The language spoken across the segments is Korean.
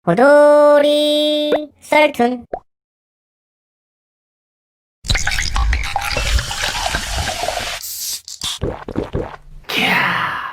호돌이 썰툰.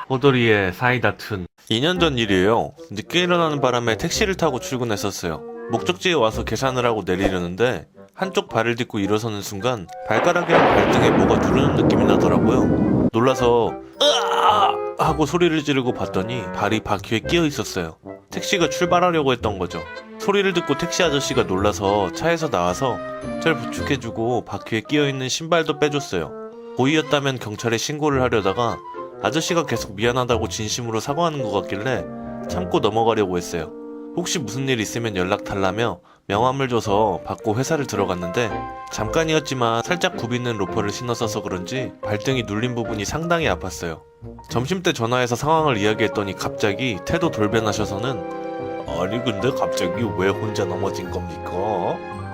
호돌이의 사이다 툰. 2년 전 일이에요. 늦게 일어나는 바람에 택시를 타고 출근했었어요. 목적지에 와서 계산을 하고 내리려는데 한쪽 발을 딛고 일어서는 순간 발가락이랑 발등에 뭐가 누르는 느낌이 나더라고요. 놀라서 으아! 하고 소리를 지르고 봤더니 발이 바퀴에 끼어 있었어요. 택시가 출발하려고 했던 거죠. 소리를 듣고 택시 아저씨가 놀라서 차에서 나와서 절 부축해주고 바퀴에 끼어 있는 신발도 빼줬어요. 고의였다면 경찰에 신고를 하려다가 아저씨가 계속 미안하다고 진심으로 사과하는 것 같길래 참고 넘어가려고 했어요. 혹시 무슨 일 있으면 연락 달라며 명함을 줘서 받고 회사를 들어갔는데 잠깐이었지만 살짝 굽이는 로퍼를 신었어서 그런지 발등이 눌린 부분이 상당히 아팠어요. 점심때 전화해서 상황을 이야기했더니 갑자기 태도 돌변하셔서는 아니 근데 갑자기 왜 혼자 넘어진 겁니까?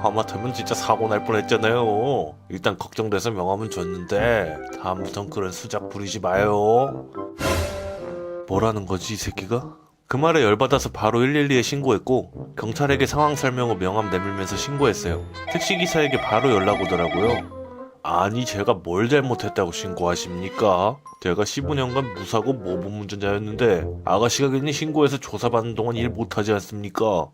하마터면 진짜 사고 날 뻔했잖아요. 일단 걱정돼서 명함은 줬는데 다음부턴 그런 수작 부리지 마요. 뭐라는 거지 이 새끼가? 그 말에 열받아서 바로 112에 신고했고 경찰에게 상황 설명 후 명함 내밀면서 신고했어요. 택시기사에게 바로 연락 오더라고요. 아니 제가 뭘 잘못했다고 신고하십니까? 제가 15년간 무사고 모범운전자였는데 아가씨가 괜히 신고해서 조사받는 동안 일 못하지 않습니까?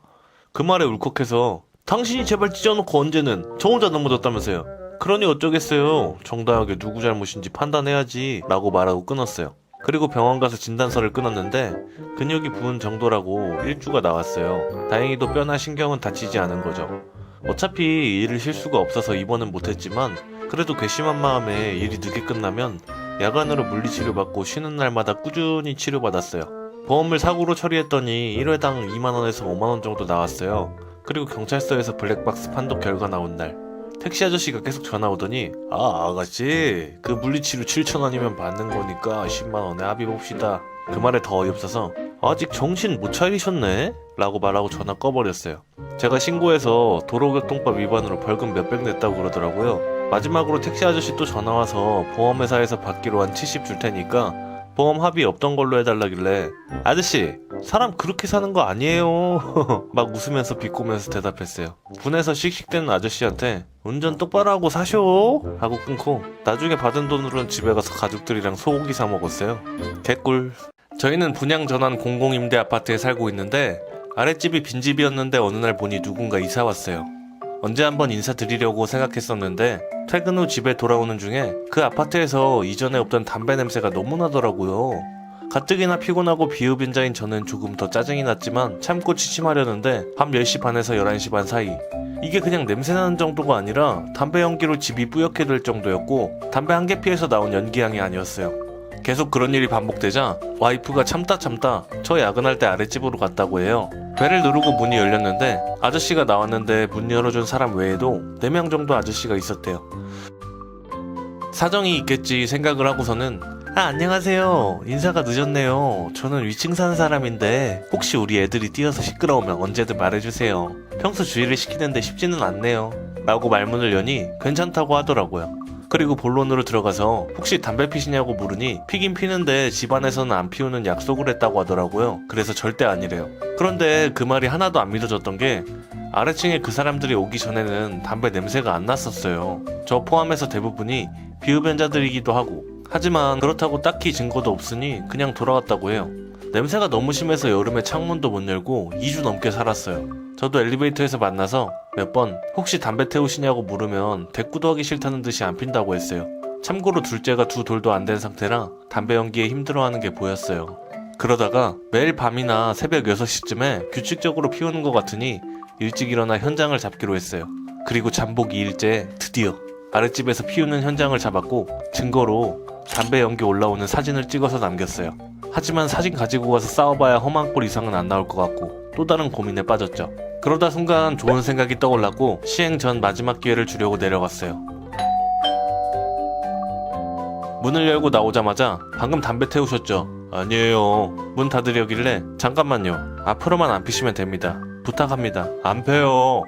그 말에 울컥해서 당신이 제발 찢어놓고 언제는 저 혼자 넘어졌다면서요. 그러니 어쩌겠어요. 정당하게 누구 잘못인지 판단해야지 라고 말하고 끊었어요. 그리고 병원 가서 진단서를 끊었는데 근육이 부은 정도라고 일주가 나왔어요. 다행히도 뼈나 신경은 다치지 않은 거죠. 어차피 일을 쉴 수가 없어서 입원은 못했지만 그래도 괘씸한 마음에 일이 늦게 끝나면 야간으로 물리치료받고 쉬는 날마다 꾸준히 치료받았어요. 보험을 사고로 처리했더니 1회당 2만원에서 5만원 정도 나왔어요. 그리고 경찰서에서 블랙박스 판독 결과 나온 날 택시 아저씨가 계속 전화 오더니 아가씨 그 물리치료 7,000원이면 받는 거니까 10만원에 합의 봅시다. 그 말에 더 어이없어서 아직 정신 못 차리셨네? 라고 말하고 전화 꺼버렸어요. 제가 신고해서 도로교통법 위반으로 벌금 몇백 냈다고 그러더라고요. 마지막으로 택시 아저씨 또 전화와서 보험회사에서 받기로 한 70 줄 테니까 보험 합의 없던 걸로 해달라길래 아저씨 사람 그렇게 사는 거 아니에요 막 웃으면서 비꼬면서 대답했어요. 분해서 씩씩대는 아저씨한테 운전 똑바로 하고 사쇼 하고 끊고 나중에 받은 돈으로는 집에 가서 가족들이랑 소고기 사 먹었어요. 개꿀. 저희는 분양 전환 공공임대 아파트에 살고 있는데 아랫집이 빈집이었는데 어느 날 보니 누군가 이사 왔어요. 언제 한번 인사드리려고 생각했었는데 퇴근 후 집에 돌아오는 중에 그 아파트에서 이전에 없던 담배 냄새가 너무 나더라고요. 가뜩이나 피곤하고 비흡연자인 저는 조금 더 짜증이 났지만 참고 취침하려는데 밤 10시 반에서 11시 반 사이 이게 그냥 냄새나는 정도가 아니라 담배 연기로 집이 뿌옇게 될 정도였고 담배 한 개 피해서 나온 연기향이 아니었어요. 계속 그런 일이 반복되자 와이프가 참다 저 야근할 때 아랫집으로 갔다고 해요. 벨을 누르고 문이 열렸는데 아저씨가 나왔는데 문 열어준 사람 외에도 4명 정도 아저씨가 있었대요. 사정이 있겠지 생각을 하고서는 안녕하세요. 인사가 늦었네요. 저는 위층 사는 사람인데 혹시 우리 애들이 뛰어서 시끄러우면 언제든 말해주세요. 평소 주의를 시키는데 쉽지는 않네요. 라고 말문을 여니 괜찮다고 하더라고요. 그리고 본론으로 들어가서 혹시 담배 피시냐고 물으니 피긴 피는데 집안에서는 안 피우는 약속을 했다고 하더라고요. 그래서 절대 아니래요. 그런데 그 말이 하나도 안 믿어졌던 게 아래층에 그 사람들이 오기 전에는 담배 냄새가 안 났었어요. 저 포함해서 대부분이 비흡연자들이기도 하고 하지만 그렇다고 딱히 증거도 없으니 그냥 돌아왔다고 해요. 냄새가 너무 심해서 여름에 창문도 못 열고 2주 넘게 살았어요. 저도 엘리베이터에서 만나서 몇 번 혹시 담배 태우시냐고 물으면 대꾸도 하기 싫다는 듯이 안 핀다고 했어요. 참고로 둘째가 2돌도 안 된 상태라 담배 연기에 힘들어하는 게 보였어요. 그러다가 매일 밤이나 새벽 6시쯤에 규칙적으로 피우는 것 같으니 일찍 일어나 현장을 잡기로 했어요. 그리고 잠복 2일째 드디어 아랫집에서 피우는 현장을 잡았고 증거로 담배 연기 올라오는 사진을 찍어서 남겼어요. 하지만 사진 가지고 가서 싸워봐야 험한 꼴 이상은 안 나올 것 같고 또 다른 고민에 빠졌죠. 그러다 순간 좋은 생각이 떠올랐고 시행 전 마지막 기회를 주려고 내려갔어요. 문을 열고 나오자마자 방금 담배 태우셨죠? 아니에요. 문 닫으려길래 잠깐만요. 앞으로만 안 피시면 됩니다. 부탁합니다. 안 펴요.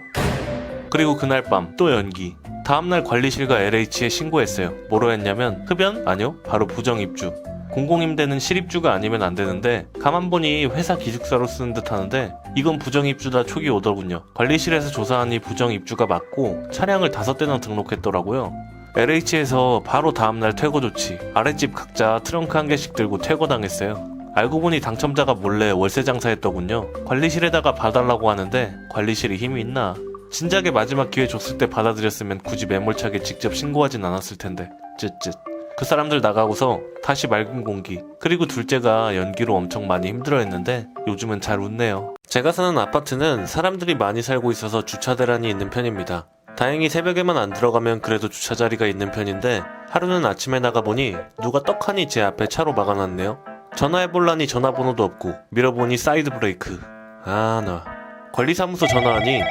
그리고 그날 밤 또 연기. 다음날 관리실과 LH에 신고했어요. 뭐로 했냐면 흡연? 아니요. 바로 부정입주. 공공임대는 실입주가 아니면 안 되는데 가만 보니 회사 기숙사로 쓰는 듯 하는데 이건 부정입주다 촉이 오더군요. 관리실에서 조사하니 부정입주가 맞고 차량을 5대나 등록했더라고요. LH에서 바로 다음날 퇴거 조치, 아랫집 각자 트렁크 1개씩 들고 퇴거당했어요. 알고 보니 당첨자가 몰래 월세 장사했더군요. 관리실에다가 봐달라고 하는데 관리실이 힘이 있나? 진작에 마지막 기회 줬을 때 받아들였으면 굳이 매몰차게 직접 신고하진 않았을 텐데. 쯧쯧. 그 사람들 나가고서 다시 맑은 공기, 그리고 둘째가 연기로 엄청 많이 힘들어했는데 요즘은 잘 웃네요. 제가 사는 아파트는 사람들이 많이 살고 있어서 주차 대란이 있는 편입니다. 다행히 새벽에만 안 들어가면 그래도 주차 자리가 있는 편인데 하루는 아침에 나가보니 누가 떡하니 제 앞에 차로 막아놨네요. 전화해볼라니 전화번호도 없고 밀어보니 사이드 브레이크. 나 관리사무소 전화하니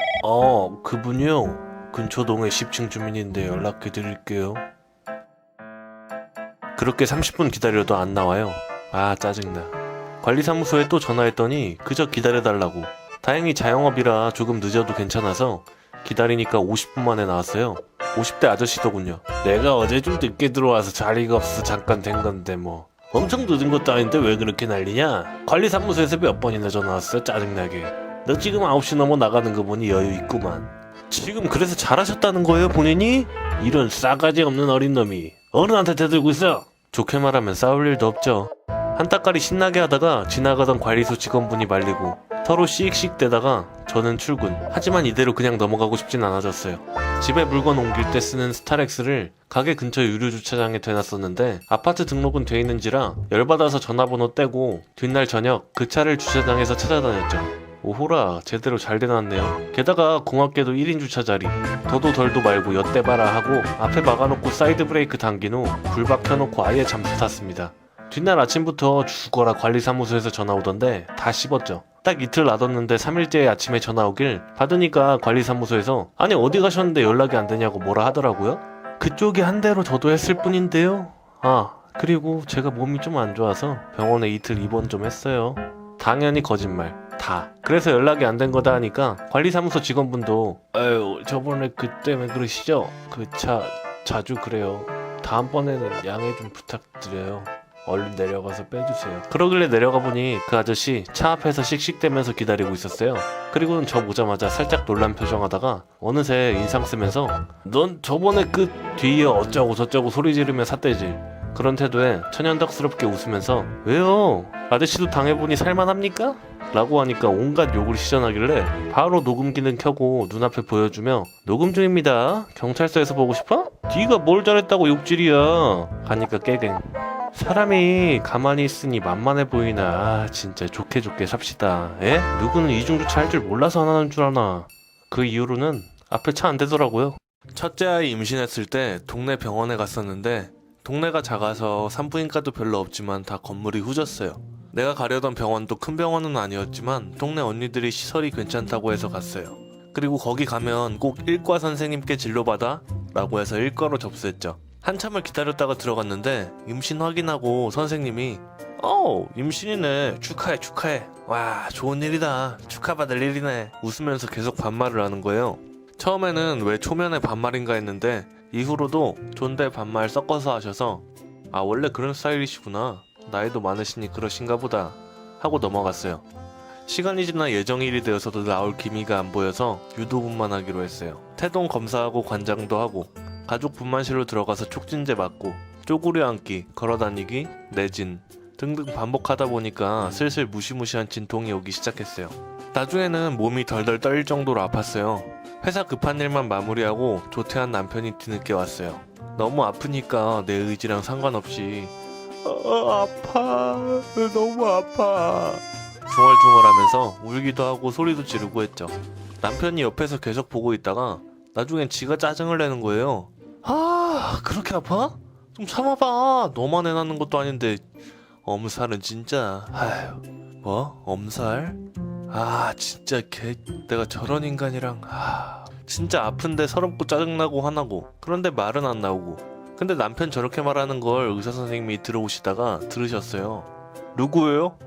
그분이요, 근처 동의 10층 주민인데 연락해드릴게요. 그렇게 30분 기다려도 안 나와요. 짜증나. 관리사무소에 또 전화했더니 그저 기다려달라고. 다행히 자영업이라 조금 늦어도 괜찮아서 기다리니까 50분 만에 나왔어요. 50대 아저씨더군요. 내가 어제 좀 늦게 들어와서 자리가 없어서 잠깐 된 건데 뭐 엄청 늦은 것도 아닌데 왜 그렇게 난리냐? 관리사무소에서 몇 번이나 전화 왔어, 짜증나게. 너 지금 9시 넘어 나가는 거 보니 여유 있구만. 지금 그래서 잘하셨다는 거예요, 본인이? 이런 싸가지 없는 어린 놈이 어른한테 대들고 있어. 좋게 말하면 싸울 일도 없죠. 한따까리 신나게 하다가 지나가던 관리소 직원분이 말리고 서로 씩씩대다가 저는 출근. 하지만 이대로 그냥 넘어가고 싶진 않아졌어요. 집에 물건 옮길 때 쓰는 스타렉스를 가게 근처 유료주차장에 대놨었는데 아파트 등록은 돼 있는지라 열받아서 전화번호 떼고 뒷날 저녁 그 차를 주차장에서 찾아다녔죠. 오호라, 제대로 잘 대놨네요. 게다가 공학계도 1인 주차 자리. 더도 덜도 말고 엿대봐라 하고 앞에 막아놓고 사이드 브레이크 당긴 후 불박 켜놓고 아예 잠수 탔습니다. 뒷날 아침부터 죽어라 관리사무소에서 전화 오던데 다 씹었죠. 딱 이틀 놔뒀는데 3일째 아침에 전화 오길 받으니까 관리사무소에서 아니 어디 가셨는데 연락이 안 되냐고 뭐라 하더라고요. 그쪽이 한 대로 저도 했을 뿐인데요. 그리고 제가 몸이 좀 안 좋아서 병원에 이틀 입원 좀 했어요. 당연히 거짓말. 다. 그래서 연락이 안 된 거다 하니까 관리사무소 직원분도 저번에 그 때문에 그러시죠? 그 차 자주 그래요. 다음번에는 양해 좀 부탁드려요. 얼른 내려가서 빼주세요. 그러길래 내려가 보니 그 아저씨 차 앞에서 씩씩대면서 기다리고 있었어요. 그리고는 저 보자마자 살짝 놀란 표정하다가 어느새 인상 쓰면서 넌 저번에 그 뒤에 어쩌고 저쩌고 소리 지르며 삿대지. 그런 태도에 천연덕스럽게 웃으면서 왜요? 아저씨도 당해보니 살만합니까? 라고 하니까 온갖 욕을 시전하길래 바로 녹음기는 켜고 눈앞에 보여주며 녹음 중입니다. 경찰서에서 보고 싶어? 네가 뭘 잘했다고 욕질이야. 가니까 깨갱. 사람이 가만히 있으니 만만해 보이나. 진짜 좋게 삽시다. 에? 누구는 이중주차 할 줄 몰라서 안 하는 줄 아나. 그 이후로는 앞에 차 안 대더라고요. 첫째 아이 임신했을 때 동네 병원에 갔었는데 동네가 작아서 산부인과도 별로 없지만 다 건물이 후졌어요. 내가 가려던 병원도 큰 병원은 아니었지만 동네 언니들이 시설이 괜찮다고 해서 갔어요. 그리고 거기 가면 꼭 일과 선생님께 진료받아? 라고 해서 일과로 접수했죠. 한참을 기다렸다가 들어갔는데 임신 확인하고 선생님이 임신이네. 축하해. 와, 좋은 일이다. 축하받을 일이네. 웃으면서 계속 반말을 하는 거예요. 처음에는 왜 초면에 반말인가 했는데 이후로도 존대 반말 섞어서 하셔서 원래 그런 스타일이시구나. 나이도 많으시니 그러신가 보다 하고 넘어갔어요. 시간이 지나 예정일이 되어서도 나올 기미가 안 보여서 유도분만 하기로 했어요. 태동 검사하고 관장도 하고 가족 분만실로 들어가서 촉진제 맞고 쪼그려 앉기, 걸어다니기, 내진 등등 반복하다 보니까 슬슬 무시무시한 진통이 오기 시작했어요. 나중에는 몸이 덜덜 떨릴 정도로 아팠어요. 회사 급한 일만 마무리하고 조퇴한 남편이 뒤늦게 왔어요. 너무 아프니까 내 의지랑 상관없이 아파, 너무 아파 중얼중얼하면서 울기도 하고 소리도 지르고 했죠. 남편이 옆에서 계속 보고 있다가 나중엔 지가 짜증을 내는 거예요. 그렇게 아파? 좀 참아봐. 너만 해놨는 것도 아닌데. 엄살은 진짜. 뭐? 엄살? 진짜 내가 저런 인간이랑. 진짜 아픈데 서럽고 짜증나고 화나고. 그런데 말은 안 나오고. 근데 남편 저렇게 말하는 걸 의사선생님이 들어오시다가 들으셨어요. 누구예요?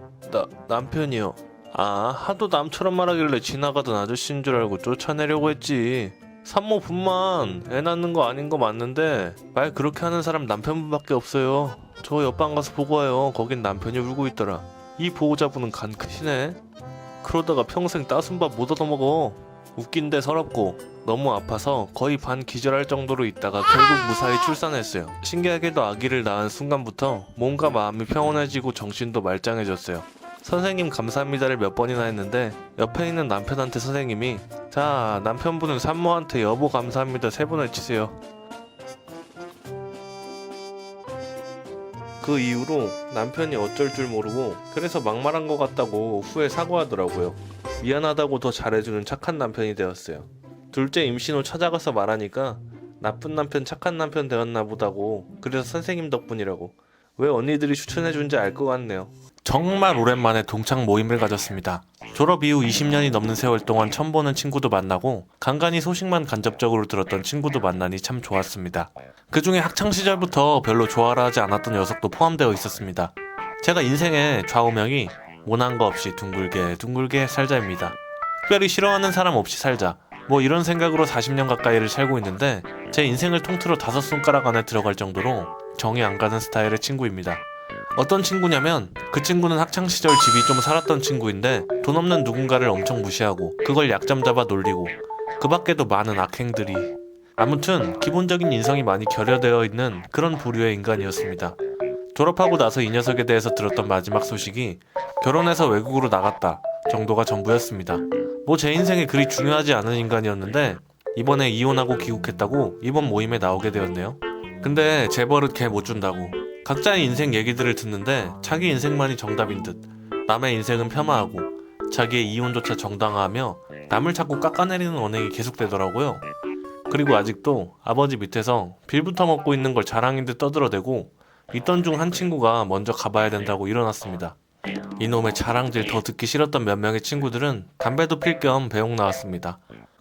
남편이요. 하도 남처럼 말하길래 지나가던 아저씨인 줄 알고 쫓아내려고 했지. 산모분만 애 낳는 거 아닌 거 맞는데 말 그렇게 하는 사람 남편분밖에 없어요. 저 옆방 가서 보고 와요. 거긴 남편이 울고 있더라. 이 보호자분은 간 크시네. 그러다가 평생 따순밥 못 얻어먹어. 웃긴데 서럽고 너무 아파서 거의 반 기절할 정도로 있다가 결국 무사히 출산했어요. 신기하게도 아기를 낳은 순간부터 몸과 마음이 평온해지고 정신도 말짱해졌어요. 선생님 감사합니다를 몇 번이나 했는데 옆에 있는 남편한테 선생님이 자, 남편분은 산모한테 여보 감사합니다 3번 외치세요. 그 이후로 남편이 어쩔 줄 모르고 그래서 막말한 것 같다고 후에 사과하더라고요. 미안하다고 더 잘해주는 착한 남편이 되었어요. 둘째 임신 후 찾아가서 말하니까 나쁜 남편 착한 남편 되었나 보다고. 그래서 선생님 덕분이라고. 왜 언니들이 추천해준지 알 것 같네요. 정말 오랜만에 동창 모임을 가졌습니다. 졸업 이후 20년이 넘는 세월 동안 처음 보는 친구도 만나고 간간히 소식만 간접적으로 들었던 친구도 만나니 참 좋았습니다. 그 중에 학창시절부터 별로 좋아라 하지 않았던 녀석도 포함되어 있었습니다. 제가 인생의 좌우명이 모난 거 없이 둥글게 둥글게 살자입니다. 특별히 싫어하는 사람 없이 살자. 뭐 이런 생각으로 40년 가까이를 살고 있는데 제 인생을 통틀어 5손가락 안에 들어갈 정도로 정이 안 가는 스타일의 친구입니다. 어떤 친구냐면 그 친구는 학창시절 집이 좀 살았던 친구인데 돈 없는 누군가를 엄청 무시하고 그걸 약점 잡아 놀리고 그 밖에도 많은 악행들이 아무튼 기본적인 인성이 많이 결여되어 있는 그런 부류의 인간이었습니다. 졸업하고 나서 이 녀석에 대해서 들었던 마지막 소식이 결혼해서 외국으로 나갔다 정도가 전부였습니다. 뭐 제 인생에 그리 중요하지 않은 인간이었는데 이번에 이혼하고 귀국했다고 이번 모임에 나오게 되었네요. 근데 제 버릇 걔 못 준다고. 각자의 인생 얘기들을 듣는데 자기 인생만이 정답인 듯 남의 인생은 폄하하고 자기의 이혼조차 정당화하며 남을 자꾸 깎아내리는 언행이 계속되더라고요. 그리고 아직도 아버지 밑에서 빌부터 먹고 있는 걸 자랑인 듯 떠들어대고 있던 중 한 친구가 먼저 가봐야 된다고 일어났습니다. 이놈의 자랑질 더 듣기 싫었던 몇 명의 친구들은 담배도 필 겸 배웅 나왔습니다.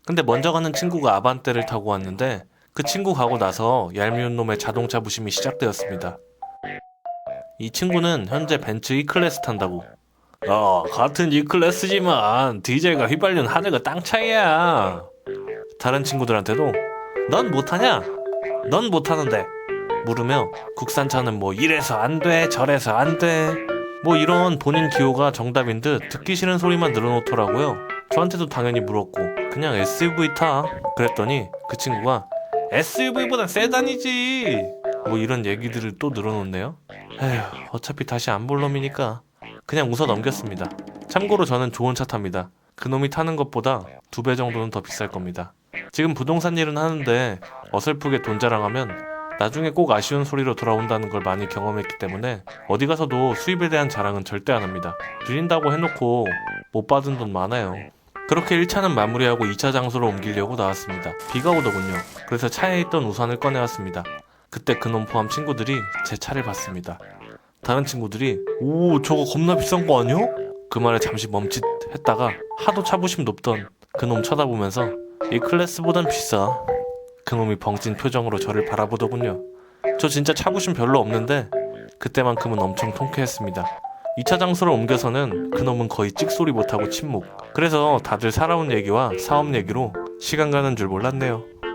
근데 먼저 가는 친구가 아반떼를 타고 왔는데 그 친구 가고 나서 얄미운 놈의 자동차 부심이 시작되었습니다. 이 친구는 현재 벤츠 E클래스 탄다고. 같은 E클래스지만 디젤과 휘발유는 하늘과 땅 차이야. 다른 친구들한테도 넌 못하냐? 넌 못하는데 물으며 국산차는 뭐 이래서 안 돼, 저래서 안 돼. 뭐 이런 본인 기호가 정답인 듯 듣기 싫은 소리만 늘어놓더라고요. 저한테도 당연히 물었고 그냥 SUV 타 그랬더니 그 친구가 SUV보단 세단이지 뭐 이런 얘기들을 또 늘어놓네요. 에휴, 어차피 다시 안 볼 놈이니까 그냥 웃어 넘겼습니다. 참고로 저는 좋은 차 탑니다. 그놈이 타는 것보다 2배 정도는 더 비쌀 겁니다. 지금 부동산 일은 하는데 어설프게 돈 자랑하면 나중에 꼭 아쉬운 소리로 돌아온다는 걸 많이 경험했기 때문에 어디 가서도 수입에 대한 자랑은 절대 안 합니다. 드린다고 해놓고 못 받은 돈 많아요. 그렇게 1차는 마무리하고 2차 장소로 옮기려고 나왔습니다. 비가 오더군요. 그래서 차에 있던 우산을 꺼내왔습니다. 그때 그놈 포함 친구들이 제 차를 봤습니다. 다른 친구들이 오 저거 겁나 비싼 거 아니야? 그 말에 잠시 멈칫했다가 하도 차부심 높던 그놈 쳐다보면서 이 클래스보단 비싸. 그놈이 벙찐 표정으로 저를 바라보더군요. 저 진짜 차부심 별로 없는데 그때만큼은 엄청 통쾌했습니다. 2차 장소를 옮겨서는 그놈은 거의 찍소리 못하고 침묵. 그래서 다들 살아온 얘기와 사업 얘기로 시간 가는 줄 몰랐네요.